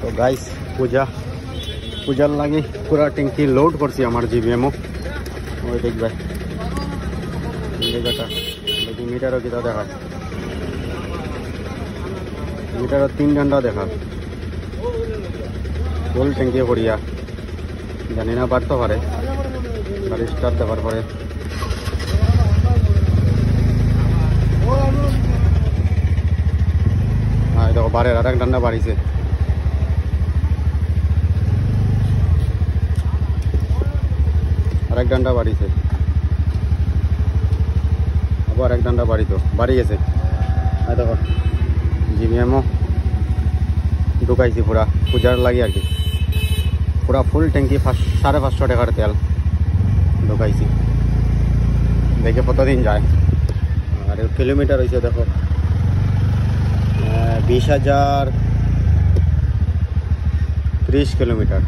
তো গাইস পূজার লাগে পুরা ট্যাঙ্কি লোড করছি আমার জিবিএমও ওই দেখবে জায়গাটা দেখি মিটারও কিটা দেখা মিটারও 3 ঘন্টা দেখা ফুল ট্যাঙ্কি করিয়া জানি না বাড়তে পারে গাড়ি স্টার্ট দেওয়ার পরে হ্যাঁ দেখো বাড়ের আর এক ডান্ডা বাড়িছে আরেক ডান্ডা বাড়িছে আবার এক ডান্ডা বাড়ি গেছে দেখো জিবিএমও ঢুকাইছি পুরা পূজার লাগে আর কি পুরা ফুল ট্যাঙ্কি 550 টাকার তেল ঢুকাইছি দেখে কতদিন যায় আর কিলোমিটার হয়েছে দেখো 20,030 কিলোমিটার